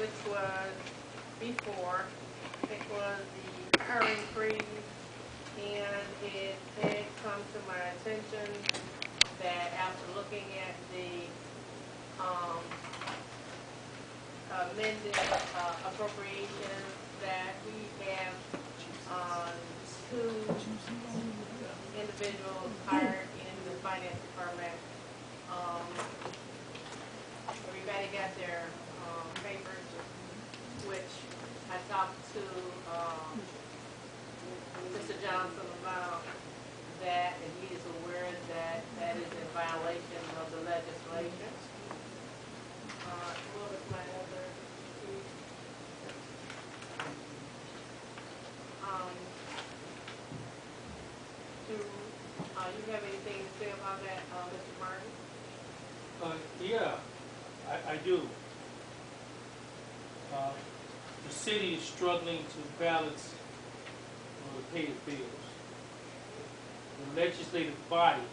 which was before, it was the hiring freeze, and it had come to my attention that after looking at the amended appropriations, that we have two individuals hired in the finance department. Everybody got their papers, which I talked to Mr. Johnson about that, and he is aware that that is in violation of the legislation. What was my other? Do you have anything to say about that, Mr. Martin? Yeah, I do. The city is struggling to balance or to pay its bills. The legislative body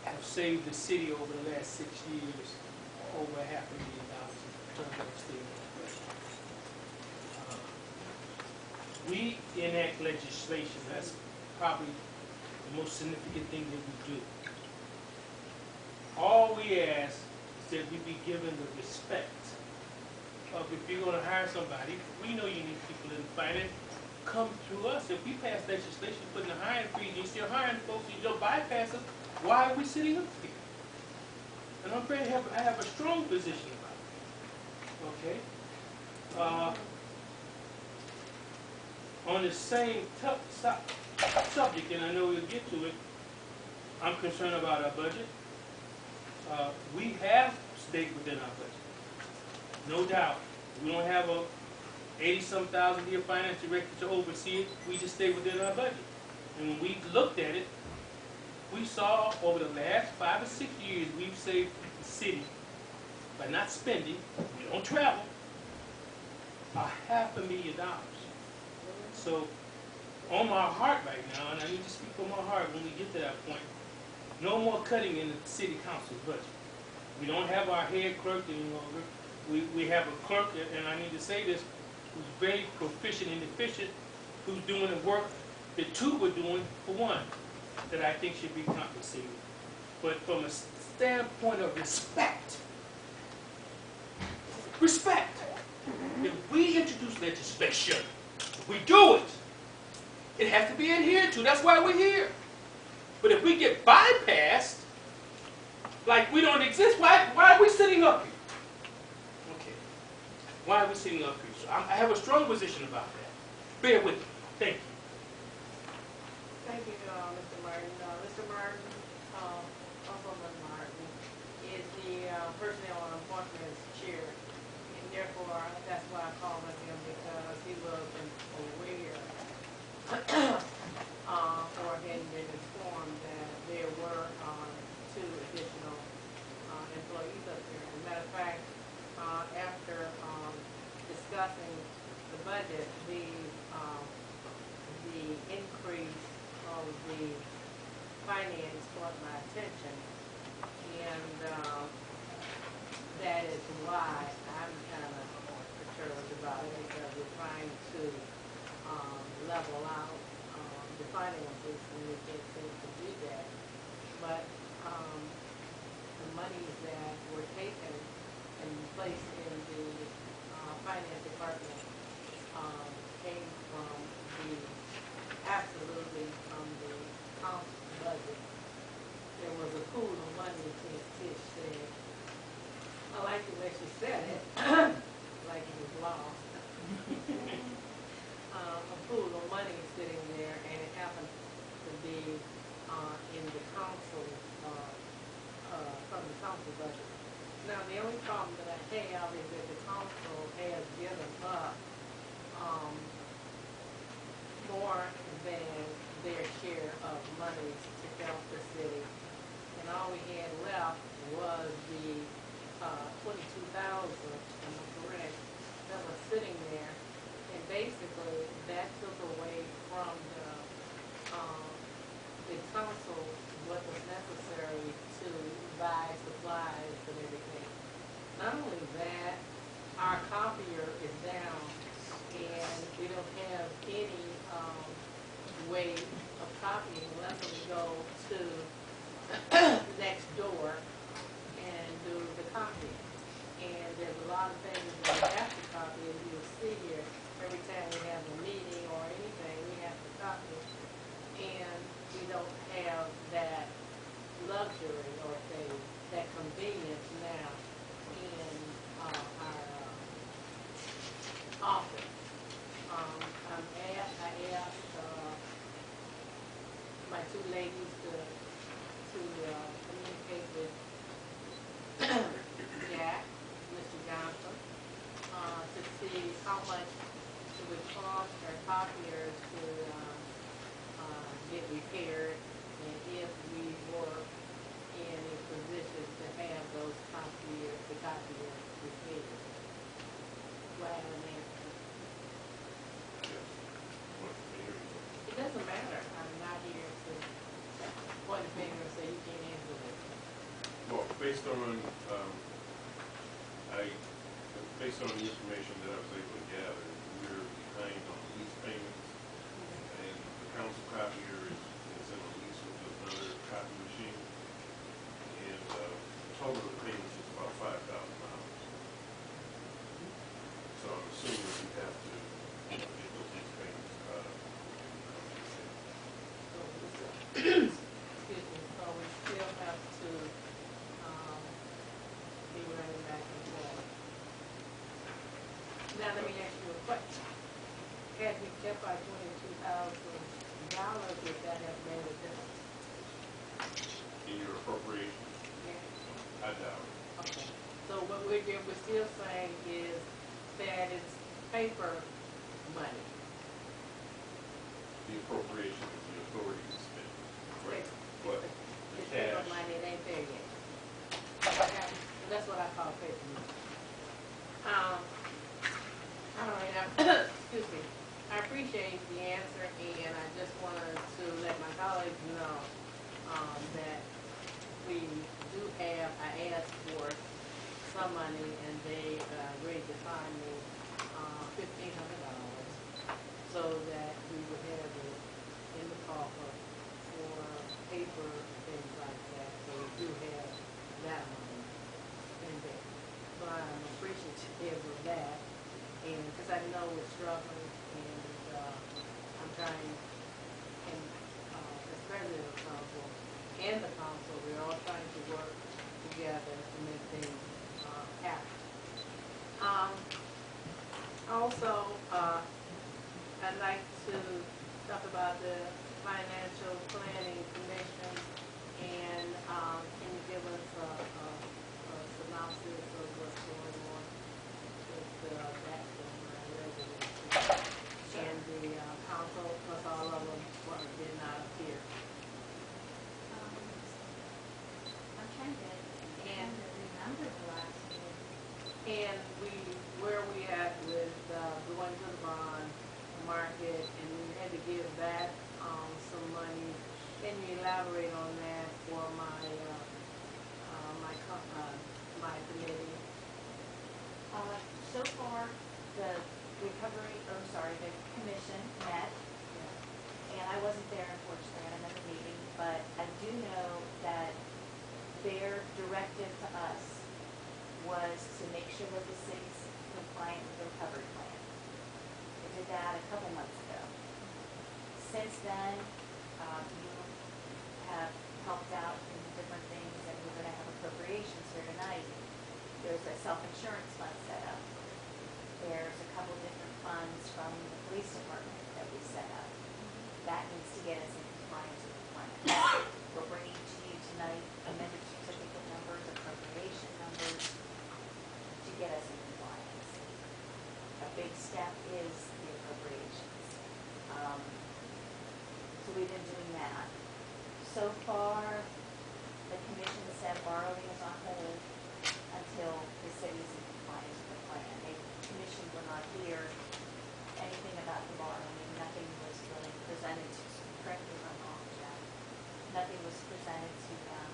have saved the city over the last 6 years over $500,000 in terms of state. We enact legislation. That's probably the most significant thing that we do. All we ask is that we be given the respect of, if you're going to hire somebody, we know you need people in finance, come through us. If we pass legislation putting a hiring freeze, you're still hiring folks, you don't bypass us, why are we sitting up here? And I'm afraid I have a strong position about it. Okay? On the same subject, and I know we'll get to it, I'm concerned about our budget. We have stayed within our budget, no doubt. We don't have a 80-some thousand year finance director to oversee it. We just stay within our budget. And when we looked at it, we saw over the last 5 or 6 years, we've saved the city by not spending, we don't travel, $500,000. So, on my heart right now, and I need to speak from my heart when we get to that point, no more cutting in the city council's budget. We don't have our head clerk any longer. We have a clerk, and I need to say this, who's very proficient and efficient, who's doing the work that two were doing for one, that I think should be compensated. But from a standpoint of respect, if we introduce legislation, if we do it, it has to be adhered to. That's why we're here. But if we get bypassed, like we don't exist, why are we sitting up here? Okay. Why are we sitting up here? So I have a strong position about that. Bear with me. Thank you. Thank you, Mr. Martin. Mr. Martin, Councilman Martin, is the Personnel and Appointments Chair, and therefore that's why I called on him, because he wasn't aware or hadn't been informed that there were 2 additional employees up there. As a matter of fact, after discussing the budget, the increase of the finance caught my attention, and that is why I'm kind of perturbed about it, because we're trying to level out the finances, and we can't seem to do that. But the monies that were taken and placed in the finance department came from absolutely from the council budget. There was a pool of money, as Tish said. I like the way she said it, like it was lost. A pool of money sitting there, and it happened to be in the council, from the council budget. Now, the only problem that I have is that the council has given up more than their share of monies to help the city, and all we had left was the $22,000, am I correct, that was sitting there, and basically that took away from the council what was necessary to buy supplies and everything. go to next door and do the copy. And there's a lot of things that we have to copy, as you'll see here, every time we have a meeting or anything, we have to copy. And we don't have that luxury or that convenience now in our office. I asked my two ladies to communicate with Jack, Mr. Johnson, to see how much it would cost our copiers to get repaired, and if we were in a position to have those copiers repaired. Do I have an answer? It doesn't matter. I'm not here to point a finger and say you can't answer it. Well, based on the information that I was able to gather, we're behind on lease payments, and the council copier is in a lease with another copy machine, and the total of the payments is about $5,000. So I'm assuming we have to get those lease payments caught up. Excuse me, so we still have to be running back and forth. Now, let me ask you a question. Had we kept our $22,000, would that have made a difference? In your appropriations, Yeah. I doubt it. Okay. So what we're still saying is that it's paper money. The appropriation is the authority to spend, right? But the It's paper cash, money, it ain't there yet. Okay, that's what I call paper money. All right, excuse me. I appreciate the answer, and I just wanted to let my colleagues know, that we do have, I asked for some money, and they, agreed to find me, $1,500, so that we would have it in the coffer for paper, things like that, so we do have that money in there. So I'm appreciative of that, and, because I know we're struggling, and, I'm trying, and, as president of council, and the council, we're all trying to work together to make things, happen. Also, I'd like to talk about the Financial Planning Commission, and, can you give us a synopsis of what's going on with, that from my residents? And the, council, plus all of them did not appear. I'm trying to remember the last meeting. And where we at with, going to the bond market, and we had to give that, some money. Can you elaborate on that for my, my committee? So far, the commission met, and I wasn't there unfortunately at another meeting, but I do know that their directive to us was to make sure that the city's compliant with the recovery plan. They did that a couple months ago. Since then, you have helped out in different things, and we're gonna have appropriations here tonight. There's a self-insurance fund set up. There's a couple different funds from the police department that we set up. That needs to get us in compliance with the plan. We're bringing to you tonight amended certificate numbers, appropriation numbers, to get us in compliance. A big step is the appropriations. So we've been doing that. So far, the commission said borrowing is on hold until the city's in compliance with the plan. The commission will not hear anything about the borrowing. Nothing was really presented to, correct me if I'm wrong, Jeff. Nothing was presented to them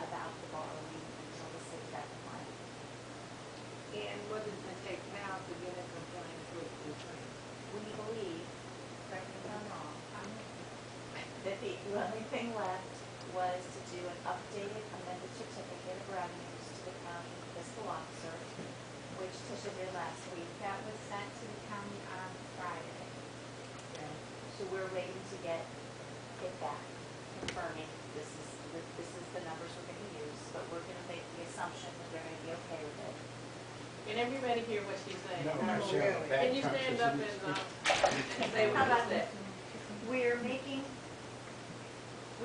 about the borrowing until the city's at compliance. And what does it take now to get in compliance with the plan? We believe, correct me if I'm wrong, that the only thing left was to do an updated amended certificate of revenues to the county fiscal officer, which Tisha did last week. That was sent to the county on Friday. So we're waiting to get it back, confirming this is the numbers we're gonna use, but we're gonna make the assumption that they're gonna be okay with it. Can everybody hear what she's saying? No, Not Michelle, really. back Can you stand up conference. and say How what about you said?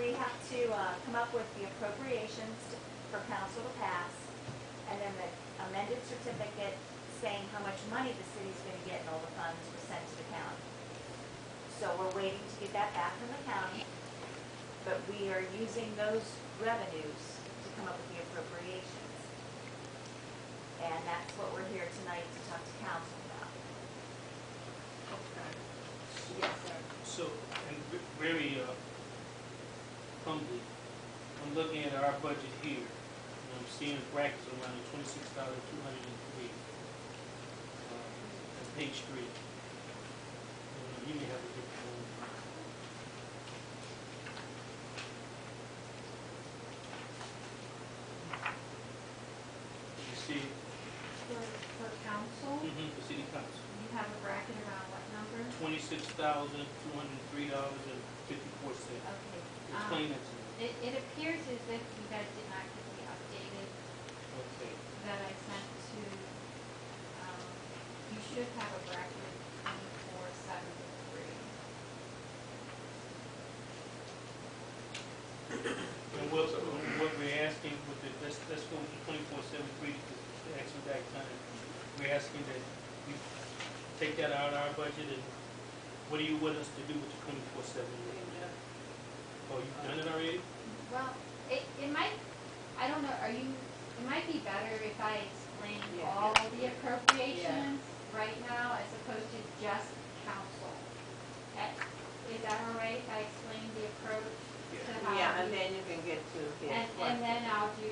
We have to come up with the appropriations for council to pass, and then the amended certificate saying how much money the city's gonna get and all the funds were sent to the county. So we're waiting to get that back from the county, but we are using those revenues to come up with the appropriations. And that's what we're here tonight to talk to council about. Okay. Yes, sir. So, and very humbly, I'm looking at our budget here, and I'm seeing brackets around $26,203. That's page 3. You may have a different one. You see, For council, the city council, you have a bracket around what number? $26,203.54. Okay. Explain that to me. It appears as if you guys did not get the updated Okay. that I sent to, you should have a bracket of 2473. And what we're asking with the, let's go with the 2473 because it's the action back time. We're asking that we take that out of our budget and what do you want us to do with the 2473? Oh, you've done it already? Well, it might, I don't know, it might be better if I explain Yeah. all the appropriations right now as opposed to just council. Is that all right if I explain the approach to how? Yeah, and then you can get to his And question. then I'll do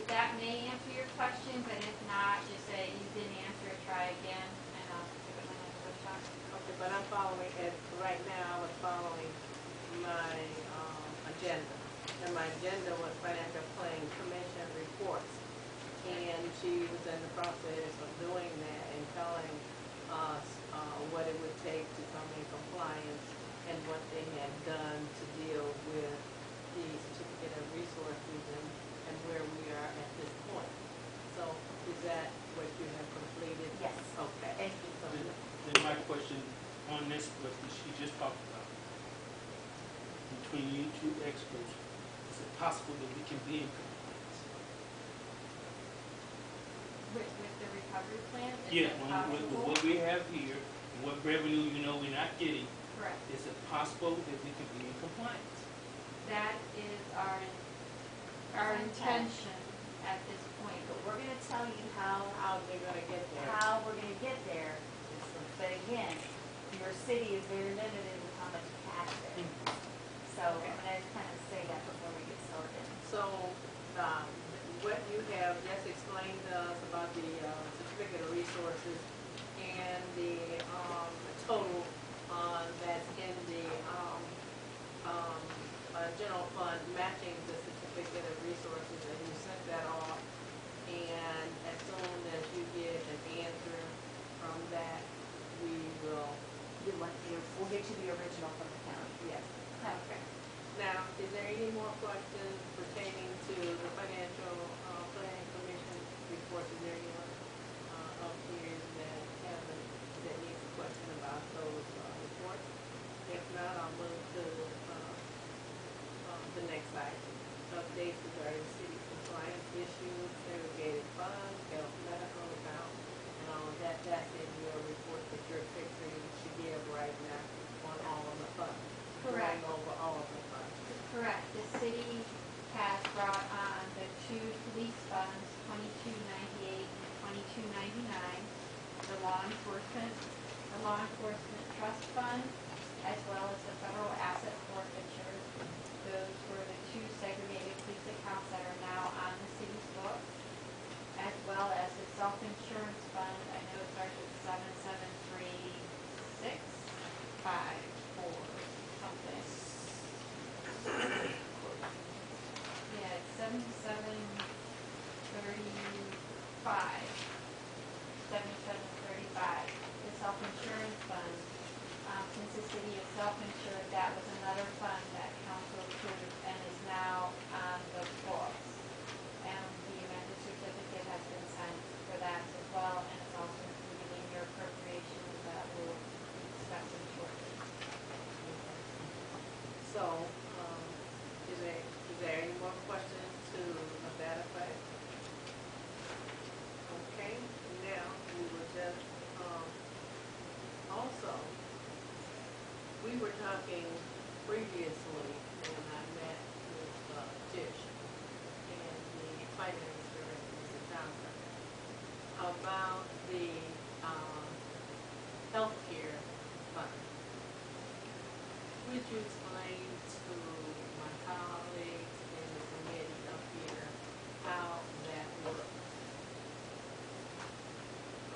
that may answer your questions, and if not, just say you didn't answer it, try again, and I'll give it another shot. Okay, but I'm following, right now I was following my agenda. And my agenda was Financial Planning Commission reports. And she was in the process of doing that and telling us what it would take to come in compliance and what they had done to deal with the certificate of resources and where we are at this point. So is that what you have completed? Yes. Okay. Thank you so much. Then my question on this was that she just talked about, between you two experts, is it possible that we can be in compliance? With the recovery plan, is Yeah, it with possible? what we have here, and what revenue you know we're not getting, Correct. is it possible that we can be in compliance? That is our intention at this point. But we're gonna tell you how They're gonna get there. we're gonna get there. But again, your city is very limited with how much cash there is. So I'm gonna kind of say that before we get started. So, what you have just explained to us about the certificate of resources and the total that's in the general fund matching the certificate of resources, and you sent that off. And as soon as you get an answer from that, we will, We'll get you the original from the county. yes. Okay. Now, is there any more questions pertaining to the Financial Planning Commission reports? Is there anyone up here that needs a question about those reports? If not, I'll move to the next item. Updates regarding city compliance issues, segregated funds, health, medical account, and all of that. That's in your report that you're fixing to give right now on all of the funds. Correct. Going over all of the funds. Correct. The city has brought on the two police funds, 2298 and 2299, the law enforcement trust fund, as well as the federal asset forfeiture. Those were the two segregated police accounts that are now on the city's books, as well as the self-insurance fund. I know it starts with 77365 or something. there any more questions to that effect? Okay, now we will just, also, we were talking previously when I met with, Tish and the finance director, Mr. Johnson, about the, healthcare fund. Would you explain to my colleagues in the committee up here how that works?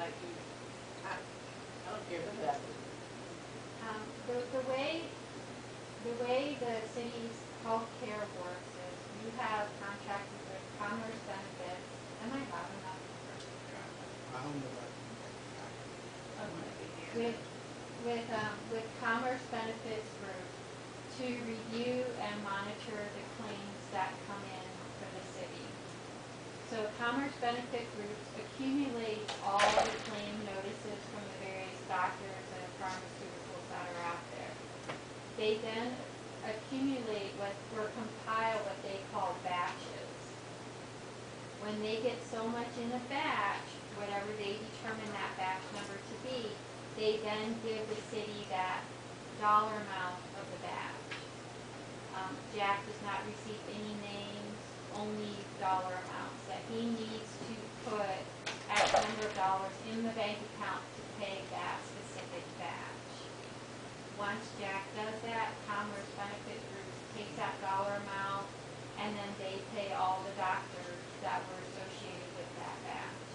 Like you, I don't care who that is. The way the city's healthcare works is you have contracted with Commerce Benefits. Am I loud enough? I don't know about With Commerce Benefits Group to review and monitor the claims that come in for the city. So Commerce Benefit Groups accumulate all the claim notices from the various doctors and pharmaceuticals that are out there. They then accumulate or compile what they call batches. When they get so much in a batch, whatever they determine that batch number to be, they then give the city that dollar amount of the batch. Jack does not receive any names, only dollar amounts that he needs to put X number of dollars in the bank account to pay that specific batch. Once Jack does that, Commerce Benefit Group takes that dollar amount and then they pay all the doctors that were associated with that batch.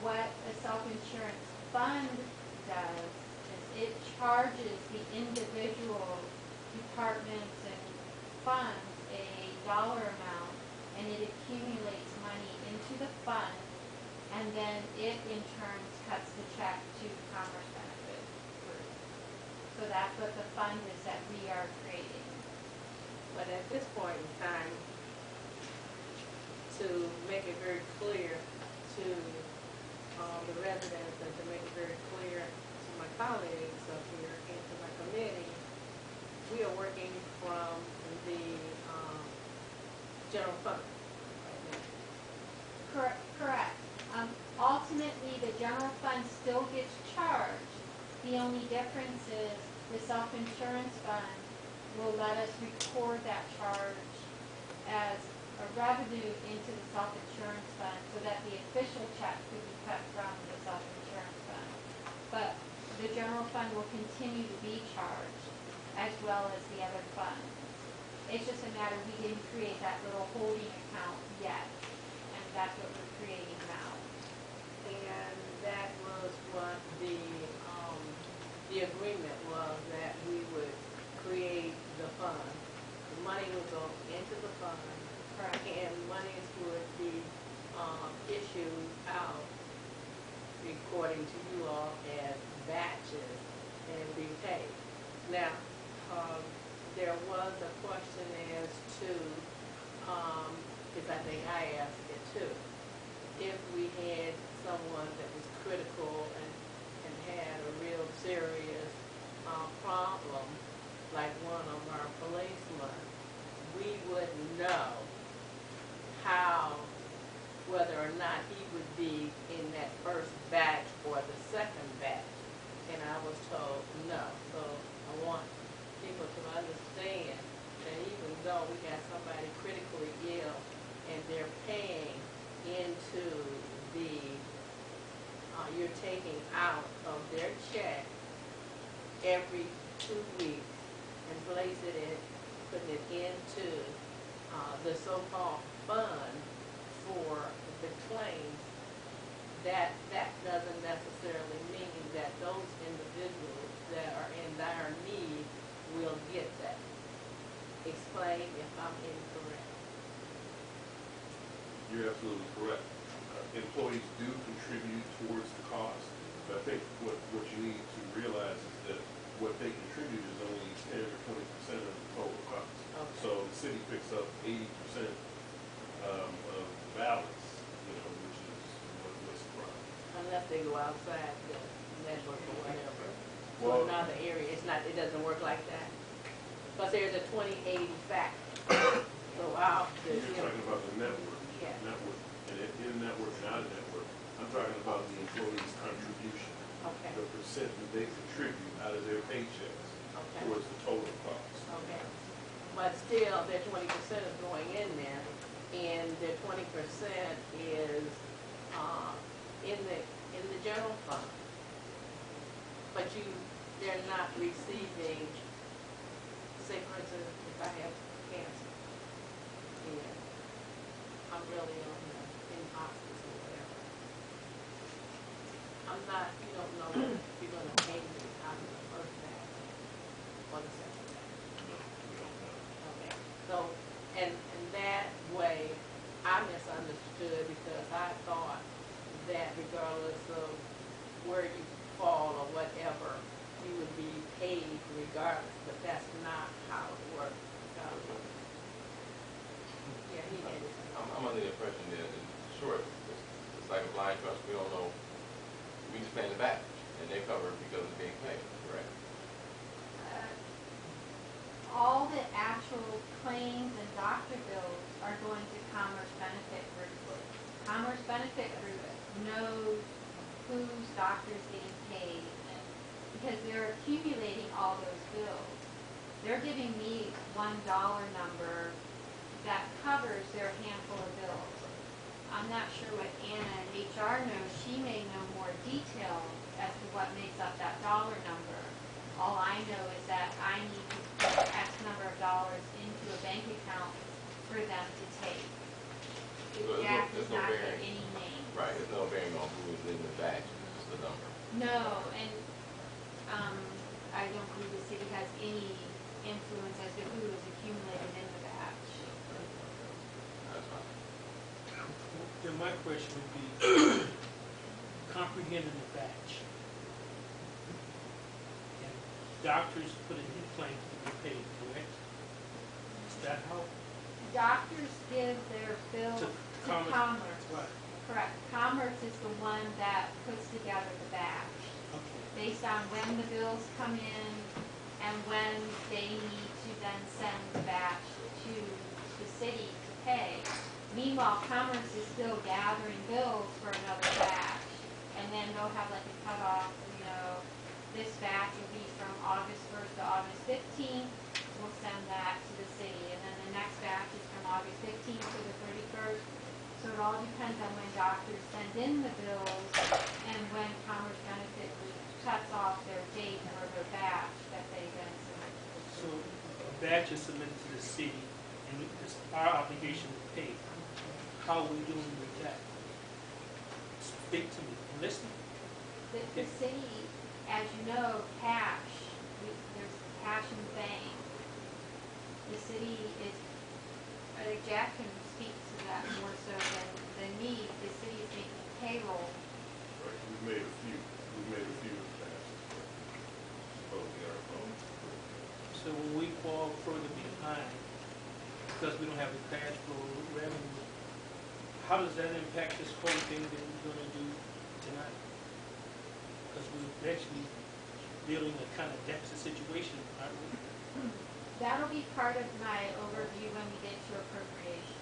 What a self-insurance fund does is it charges the individual departments and funds a dollar amount, and it accumulates money into the fund, and then it in turn cuts the check to Commerce Benefit Group. So that's what the fund is that we are creating. But at this point in time, to make it very clear to the residents and to make it very clear to my colleagues up here and to my committee, we are working from the general fund right now. Correct. Ultimately, the general fund still gets charged. The only difference is the self-insurance fund will let us record that charge as a revenue into the self-insurance fund so that the official check could be cut from the self-insurance fund. But the general fund will continue to be charged as well as the other funds. It's just a matter, we didn't create that little holding account yet, and that's what we're creating now. And that was what the agreement was, that we would create the fund. The money would go into the fund. Correct. And monies would be issued out according to you all as batches and be paid. Now, there was a question as to, because I think I asked it too, if we had someone that was critical and had a real serious problem, like one of our policemen, we wouldn't know whether or not he would be in that first batch or the second batch. And I was told no. So I want people to understand that even though we got somebody critically ill and they're paying into you're taking out of their check every 2 weeks and putting it into the so-called fund for the claims, that doesn't necessarily mean that those individuals that are in dire need will get that. Explain if I'm incorrect. You're absolutely correct. Employees do contribute towards the cost, but I think what you need to realize is that what they contribute is only 10 or 20% of the total cost. Okay. So the city picks up 80% of the balance, which is what's the problem. Unless they go outside the network or whatever. Well, to another area. It doesn't work like that. Because there's a 20/80 factor. So I'll, You're talking about the network, yeah, network, and in-network and out-of-network. I'm talking about the employee's contribution, okay, the percent that they contribute out of their paychecks okay, towards the total cost. okay. But still, their 20% is going in there, and their 20% is, in the general fund. But they're not receiving, say for instance, if I have cancer, and I'm really in hospice or whatever, I'm not, you don't know if you're gonna pay me out of the first batch or the second batch. No, we don't know. Okay, so, and that way, I misunderstood because I thought that regardless of where you fall or whatever, you would be paid regardless, but that's not how it works. Yeah, he had it. I'm under the impression that, sure, it's like a blind trust, we don't know, we just pay the back, and they cover it because it's being paid, correct? All the actual claims and doctor bills are going to Commerce Benefit Group. Commerce Benefit Group knows whose doctor's getting paid, and because they're accumulating all those bills. They're giving me $1 number that covers their handful of bills. I'm not sure what Anna in HR knows. She may know more detail as to what makes up that dollar number. All I know is that I need to put X number of dollars into a bank account for them to take. So Jack there's does no not get bearing. any name. Right, there's no bearing on who is in the batch, it's just the number. No, and I don't believe the city has any influence as to who is accumulated in the batch. That's fine. Then my question would be, comprehending the batch. And doctors put in new claims to be paid, correct? Is that how? Doctors give their bills To to Commerce. Commerce. Right, Correct. Commerce is the one that puts together the batch okay. based on when the bills come in and when they need to then send the batch to the city to pay. Meanwhile, Commerce is still gathering bills for another batch, and then they'll have like a cutoff, this batch will be from August 1st to August 15th, we'll send that to the city, and then the next batch is from August 15th to the 31st. So it all depends on when doctors send in the bills and when Commerce Benefit Group cuts off their date for their batch that they then submit to the So city. a batch is submitted to the city, and it's our obligation to pay. How are we doing with that? Speak to me, I'm listening. The city, as you know, there's cash in the bank. The city is, I think Jack can speak to that more so than me. The city is making payroll. Right, we've made a few passes, supposedly our phone. So when we fall further behind, because we don't have the cash flow revenue, how does that impact this whole thing that we're gonna do tonight? Because we're actually dealing a kind of deficit situation, aren't we? That'll be part of my overview when we get to appropriation.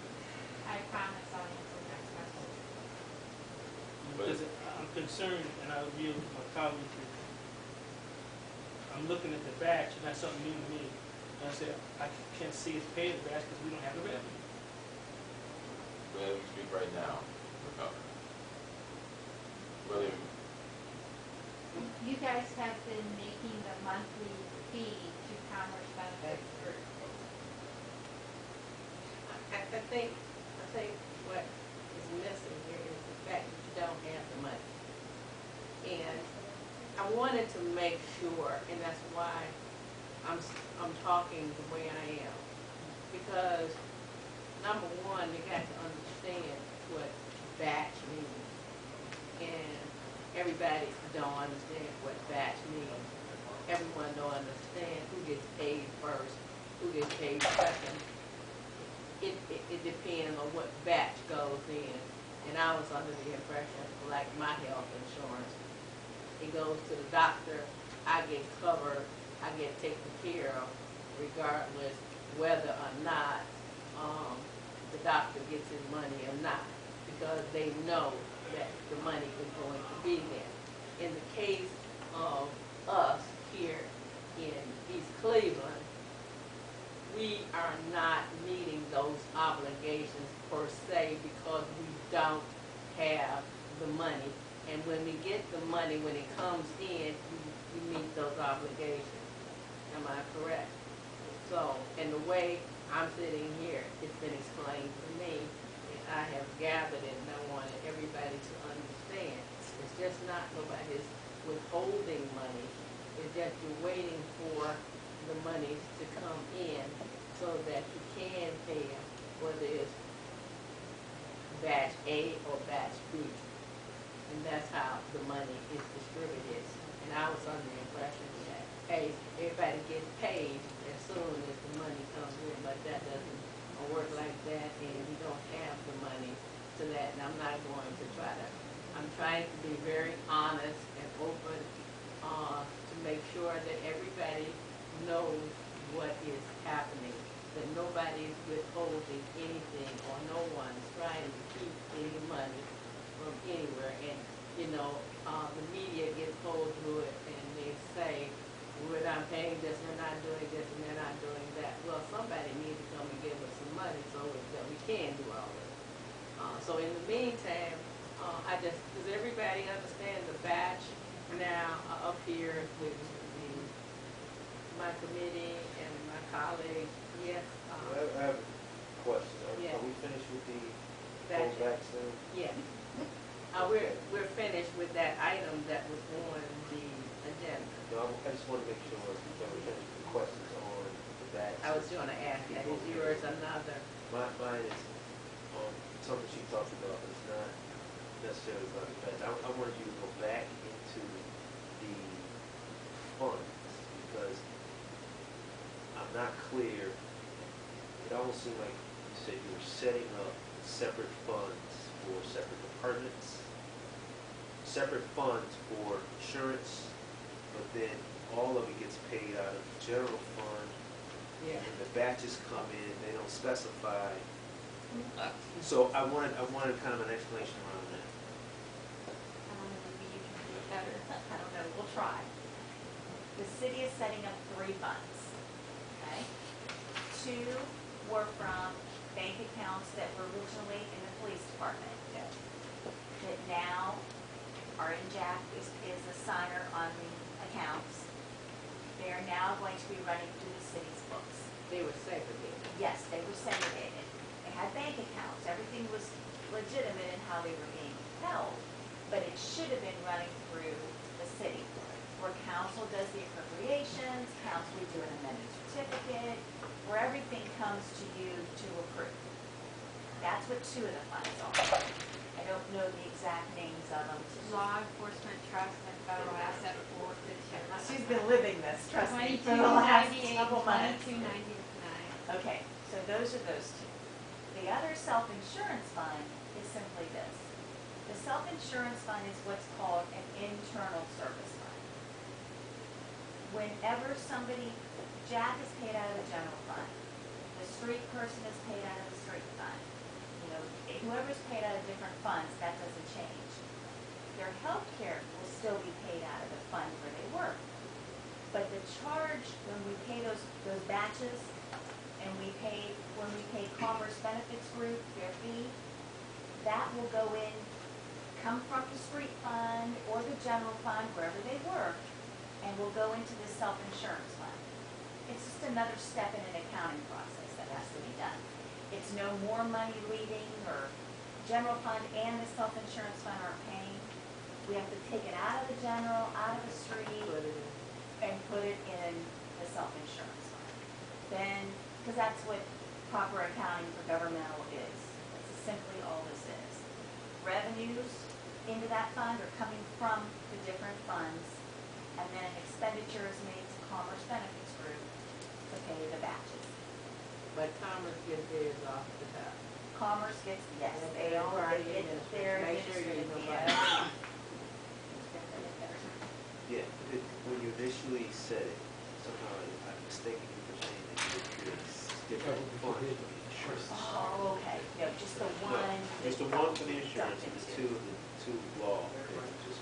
I promise I'll answer that question. Because I'm concerned, and I'll agree with my colleague here. I'm looking at the batch, and that's something new to me. And I said, I can't see us paying the batch because we don't have the revenue. But as we speak right now, we're covered. Whether, You guys have been making the monthly fee to Commerce Benefit Group. I think what is missing here is the fact that you don't have the money. And I wanted to make sure, and that's why I'm talking the way I am. Because number one, you got to understand what batch means. And everybody don't understand what batch means. Everyone don't understand who gets paid first, who gets paid second. It depends on what batch goes in. And I was under the impression, like my health insurance, it goes to the doctor, I get covered, I get taken care of, regardless whether or not, the doctor gets his money or not, because they know that the money is going to be there. In the case of us here in East Cleveland, we are not meeting those obligations per se because we don't have the money. And when we get the money, when it comes in, we meet those obligations. Am I correct? So, and the way I'm sitting here, it's been explained to me, and I have gathered it, and I wanted everybody to understand. It's just not nobody's withholding money. It's just you're waiting for the monies to come in so that you can pay them, whether it's batch A or batch B. And that's how the money is distributed. And I was under the impression that, hey, everybody gets paid as soon as the money comes in, but that doesn't work like that, and we don't have the money to that. And I'm not going to I'm trying to be very honest and open, to make sure that everybody knows what is happening, that nobody is withholding anything, or no one's trying to keep any money from anywhere. And, you know, the media gets pulled through it, and they say, we're not paying this, we're not doing this, and they're not doing that. Well, somebody needs to come and give us some money so that we can do all this. So in the meantime, does everybody understand the batch now up here with my committee and my colleagues? Yes? I have a question. Yeah. Are we finished with the Batch. full vaccine? Yes. We're finished with that item that was on the agenda. No, I just want to make sure that we're finished with the questions on the vaccine. I was gonna ask that. Is yours another? Mine is something she talked about, but it's not necessarily about the vaccine. I wanted you to go back into the funds, because I'm not clear. It almost seemed like you said you were setting up separate funds for separate departments, separate funds for insurance, but then all of it gets paid out of the general fund. Yeah. And the batches come in, they don't specify. So I wanted kind of an explanation around that. Maybe you can do it better. I don't know, we'll try. The city is setting up 3 funds, okay? 2 were from bank accounts that were originally in the police department, that now are in Jack, is a signer on the accounts. They are now going to be running through the city's books. They were segregated. Yes, they were segregated. They had bank accounts, everything was legitimate in how they were being held, but it should have been running through the city, where council does the appropriations, council would do an amended certificate, where everything comes to you to approve. That's what 2 of the funds are. I don't know the exact names of them. Law enforcement trust and federal asset forfeiture. She's been living this, trust me, for 2298, the last couple months. 2299. Okay, so those are those 2. The other self-insurance fund is simply this. The self-insurance fund is what's called an internal service fund. Whenever somebody, Jack is paid out of the general fund, the street person is paid out of the street fund. You know, whoever's paid out of different funds, that doesn't change. Their health care will still be paid out of the fund where they work. But the charge, when we pay those batches, and when we pay Commerce Benefits Group their fee, that will go in, come from the street fund or the general fund, wherever they work, and will go into the self-insurance fund. It's just another step in an accounting process that has to be done. It's no more money leaving, or general fund and the self-insurance fund aren't paying. We have to take it out of the general, out of the street, and put it in the self-insurance fund. Then, because that's what proper accounting for governmental is. That's simply all this is. Revenues into that fund are coming from the different funds, and then an expenditure is made to Commerce Benefits Group to pay the batches. But Commerce gets theirs off the top. Commerce gets, yes, And they all everybody get administers. their Make sure you administrative know fee. Yeah, when you initially said it, somehow I mistaken you for saying It's different fund for the insurance. Oh, okay, no, just the No, one. just the one for the insurance, and the two law, just,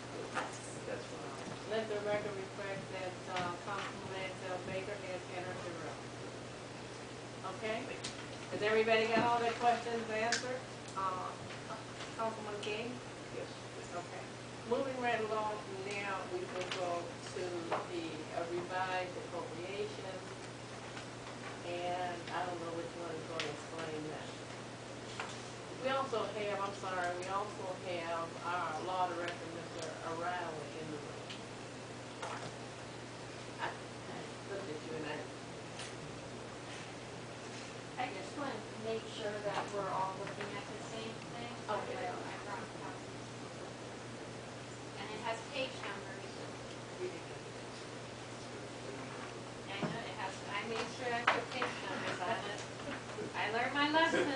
that's fine. Let the record reflect that, Councilman Mansell Baker has entered the room. Okay? Has everybody got all their questions answered? Councilman King? Yes. Okay. Moving right along, now we will go to the revised appropriations. And I don't know which one is going to explain that. We also have, I'm sorry, we also have our law director, Mr. O'Reilly, in the room. I looked at you and I just want to make sure that we're all looking at the same thing. Okay. I brought copies. And it has page numbers. I know it has, I made sure I put page numbers on it. I learned my lesson.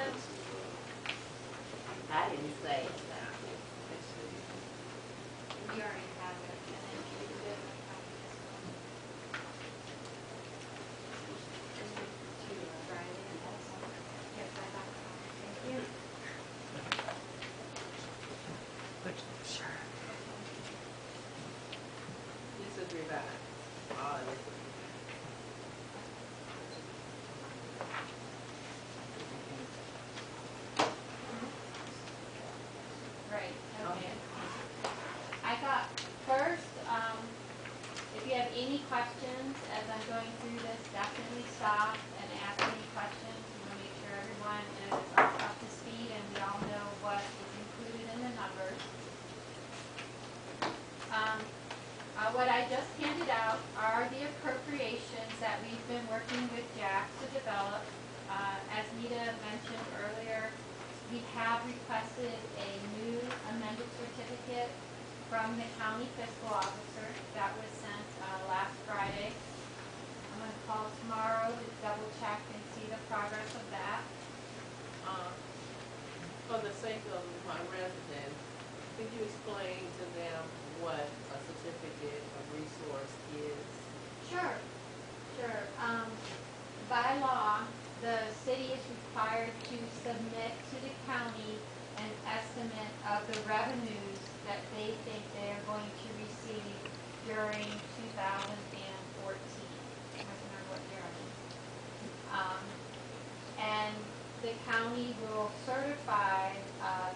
I didn't say it. We already have it, and then you did a copy as well. To Friday, and that's all. Yes, I got a copy. Thank you. This is revised. All of this is Right, okay. I got, first, if you have any questions as I'm going through this, definitely stop and ask any questions. We want to make sure everyone is up to speed and we all know what is included in the numbers. What I just handed out are the appropriations that we've been working with Jack to develop. As Nita mentioned earlier, we have requested a new amended certificate from the county fiscal officer that was sent last Friday. I'm going to call tomorrow to double check and see the progress of that. for the sake of my residents, could you explain to them what a certificate of resource is? Sure, sure. By law, the city is required to submit to the county an estimate of the revenues that they think they are going to receive during 2014. I don't remember what year I'm in. And the county will certify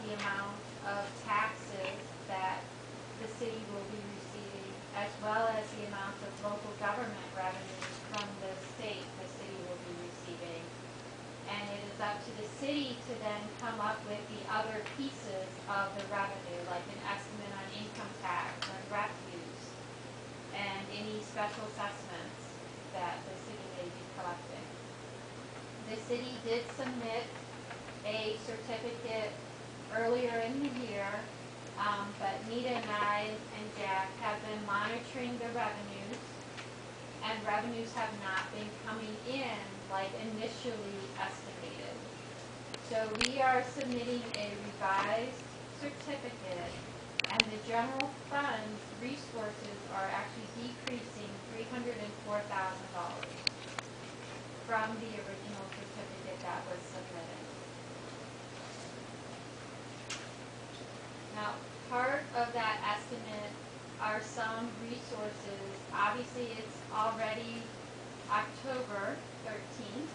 the amount of taxes that the city will be receiving, as well as the amount of local government revenues from the state the city will be receiving. And it is up to the city to then come up with the other pieces of the revenue, like an estimate on income tax and refuse, and any special assessments that the city may be collecting. The city did submit a certificate earlier in the year, but Nita and I and Jack have been monitoring the revenues, and revenues have not been coming in like initially estimated. So we are submitting a revised certificate, and the general fund resources are actually decreasing $304,000 from the original certificate that was submitted. Now, part of that estimate are some resources. Obviously, it's already October 13th,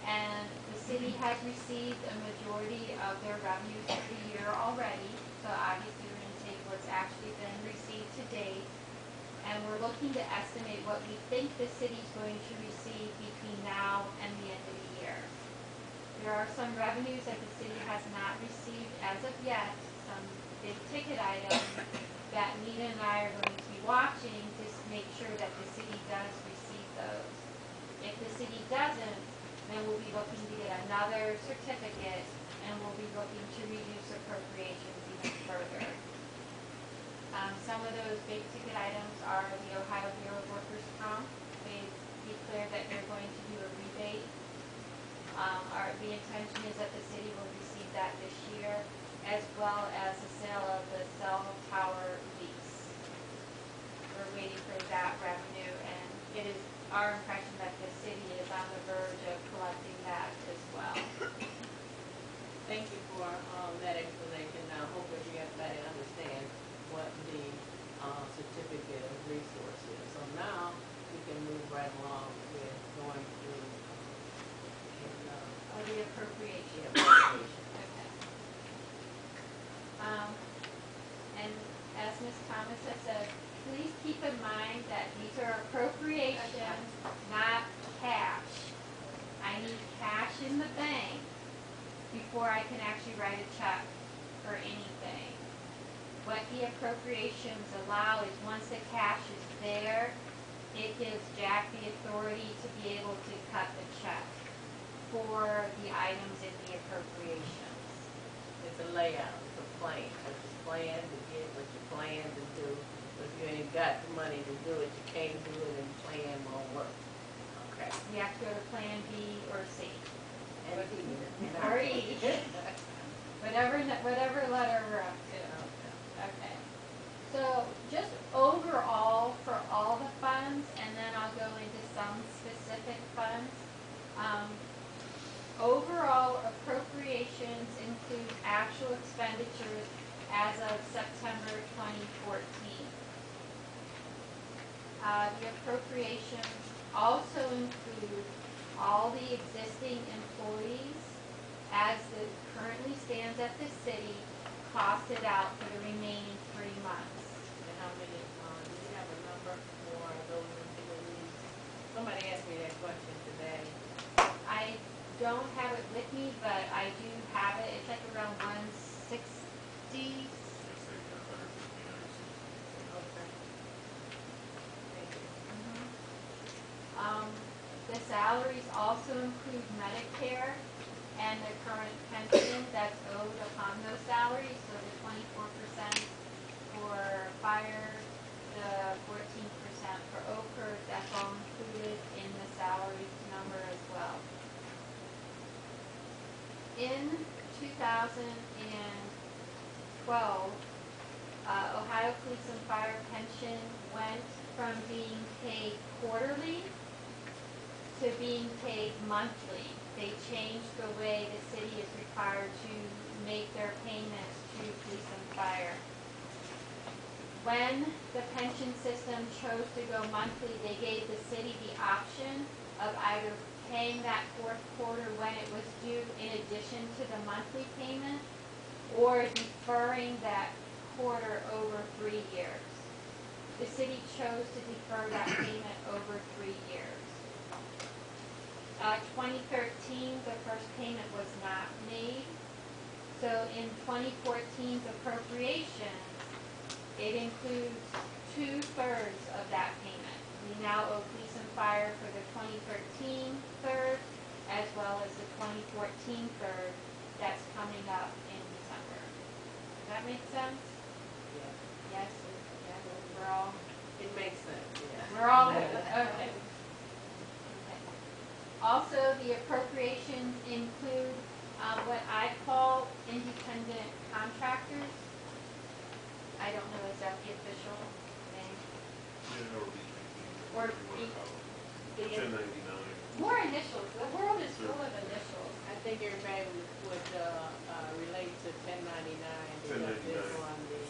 and the city has received a majority of their revenues for the year already. So obviously, we're going to take what's actually been received to date, and we're looking to estimate what we think the city's going to receive between now and the end of the year. There are some revenues that the city has not received as of yet, some big ticket items that Nita and I are going to be watching to make sure that the city does receive those. If the city doesn't, then we'll be looking to get another certificate, and we'll be looking to reduce appropriations even further. Some of those big ticket items are the Ohio Bureau of Workers' Comp. They've declared that they're going to do a rebate. The intention is that the city will receive that this year, as well as the sale of the cell tower lease. We're waiting for that revenue, and it is our impression that the city is on the verge of collecting that as well. Thank you for, that explanation. Now, hopefully everybody understands what the, certificate of resource is. So now we can move right along with going through, Or the appropriation. the application. Okay. And as Ms. Thomas has said, please keep in mind that these are appropriations, not cash. I need cash in the bank before I can actually write a check or anything. What the appropriations allow is once the cash is there, it gives Jack the authority to be able to cut the check for the items in the appropriations. It's a layout, it's a plan, what you plan to get, what you plan to do. But if you ain't got the money to do it, you can't do it, and plan won't work. Okay. You have to go to Plan B or C. And Or E. Whatever letter we're up to. Okay. So just overall for all the funds, and then I'll go into some specific funds. Overall appropriations include actual expenditures as of September 2014. The appropriations also include all the existing employees as it currently stands at the city, costed out for the remaining 3 months. And how many, do you have a number for those employees? Somebody asked me that question today. I don't have it with me, but I do have it. It's like around 160. Okay. Thank you. The salaries also include Medicare and the current pension that's owed upon those salaries, so the 24% for fire, the 14% for OPER, that's all included in the salary number as well. In 2012, Ohio Police and Fire pension went from being paid quarterly to being paid monthly. They changed the way the city is required to make their payments to police and fire. When the pension system chose to go monthly, they gave the city the option of either paying that fourth quarter when it was due in addition to the monthly payment, or deferring that quarter over 3 years. The city chose to defer that payment over 3 years. 2013, the first payment was not made. So in 2014's appropriation, it includes 2/3 of that payment. We now owe police and fire for the 2013 third, as well as the 2014 third that's coming up in December. Does that make sense? Yeah. Yes? Yeah, we're all, It makes sense, yeah. we're all good, okay. Also, the appropriations include what I call independent contractors. I don't know, is that the official name? Or the 1099. more initials. The world is full of initials. I think everybody would, relate to 1099 because it's 1099. on the,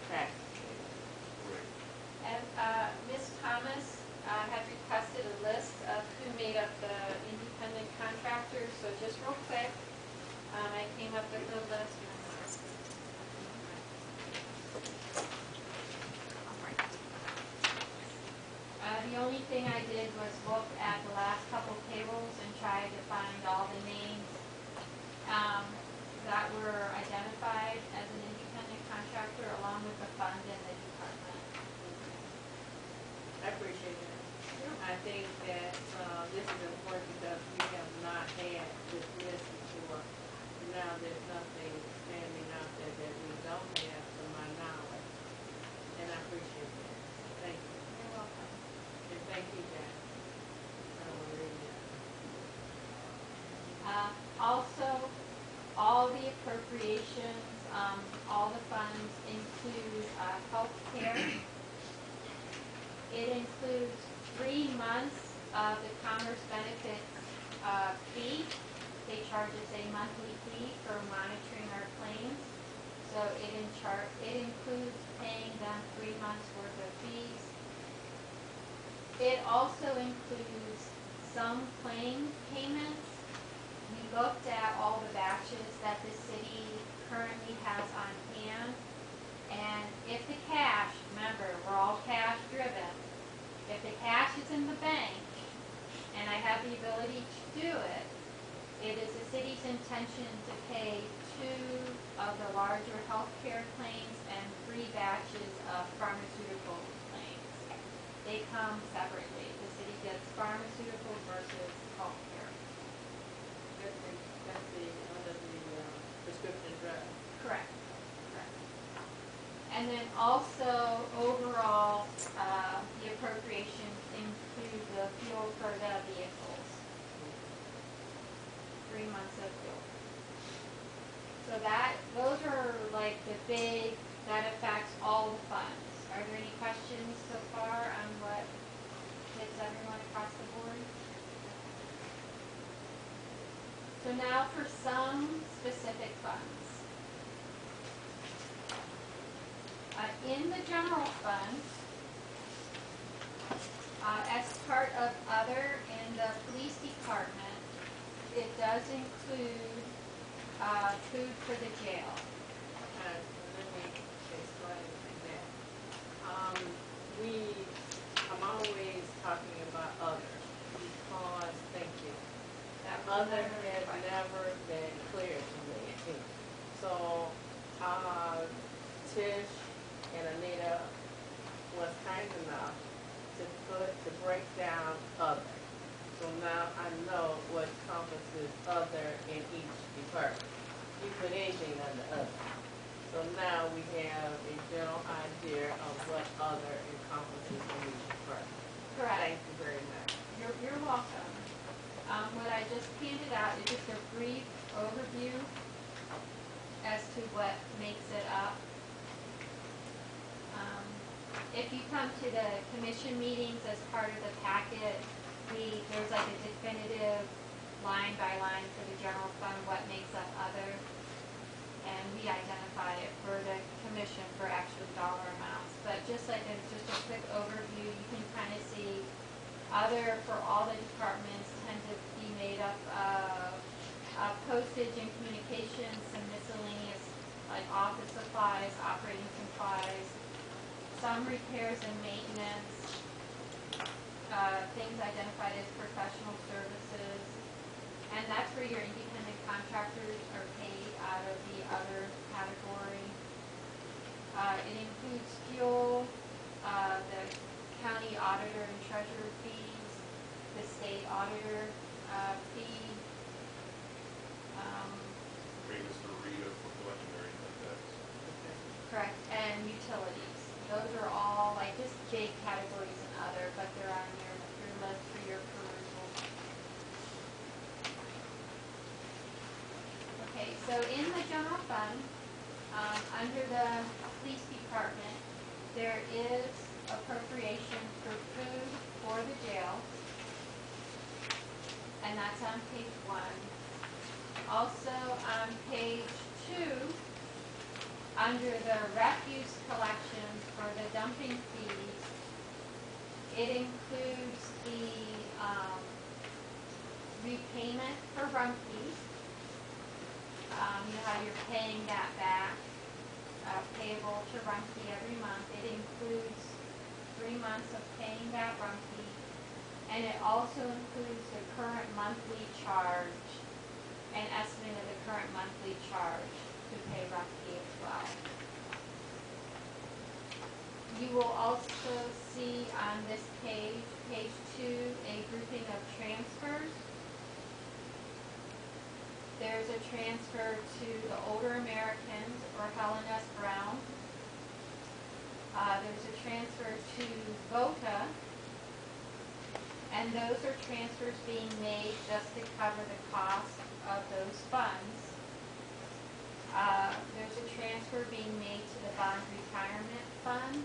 tax. And Ms. Thomas had requested a list of who made up the independent contractors. So just real quick, I came up with a list. The only thing I did was look at the last couple payrolls and try to find all the names that were identified as an independent contractor along with the fund and the department. I appreciate that. I think that, this is important because we have not had this list before. Now there's nothing standing out there that we don't have to my knowledge. And I appreciate that. Thank you. You're welcome. And thank you, Jack. I will read that. Also, all the appropriations, all the funds include health care. It includes 3 months of the Commerce Benefits fee. They charge us a monthly fee for monitoring our claims. So it includes paying them 3 months worth of fees. It also includes some claim payments. We looked at all the batches that the city currently has on hand. And if the cash, remember, we're all cash driven. If the cash is in the bank and I have the ability to do it, it is the city's intention to pay 2 of the larger healthcare claims and 3 batches of pharmaceutical claims. They come separately. The city gets pharmaceutical versus healthcare. That's the, under the prescription drug. Correct. Correct. And then also overall, the appropriations include the fuel for the vehicles. 3 months of fuel. So those are like the big, that affects all the funds. Are there any questions so far on what hits everyone across the board? So now for some specific funds. In the general fund, as part of other in the police department, it does include food for the jail. Let me explain that. I'm always talking about others because, thank you, That was other another has question. never been clear to me. So, Tish and Anita was kind enough to break down other. So now I know what encompasses other in each department. You put anything under other. So now we have a general idea of what other encompasses in each department. Correct. Thank you very much. You're welcome. What I just handed out is just a brief overview as to what makes it up. If you come to the commission meetings as part of the packet, there's like a definitive line by line for the general fund, what makes up other, and we identify it for the commission for actual dollar amounts. But just a quick overview, you can kind of see other for all the departments tend to be made up of postage and communications, some miscellaneous like office supplies, operating supplies, some repairs and maintenance, things identified as professional services, and that's where your independent contractors are paid out of the other category. It includes fuel, the county auditor and treasurer fees, the state auditor fee. Payments to Rita for collecting their income tax. Correct, and utilities. Those are all like just big categories and other, but they're on your list for your perusal. Okay, so in the general fund, under the police department, there is appropriation for food for the jail, and that's on page 1. Also on page 2, under the refuse collections for the dumping fees, it includes the repayment for Rumpke. You know how you're paying that back, payable to Rumpke every month. It includes 3 months of paying that Rumpke, and it also includes the current monthly charge, an estimate of the current monthly charge to pay Rumpke as well. You will also see on this page, page 2, a grouping of transfers. There's a transfer to the Older Americans, or Helen S. Brown. There's a transfer to VOCA, and those are transfers being made just to cover the cost of those funds. There's a transfer being made to the Bond Retirement Fund,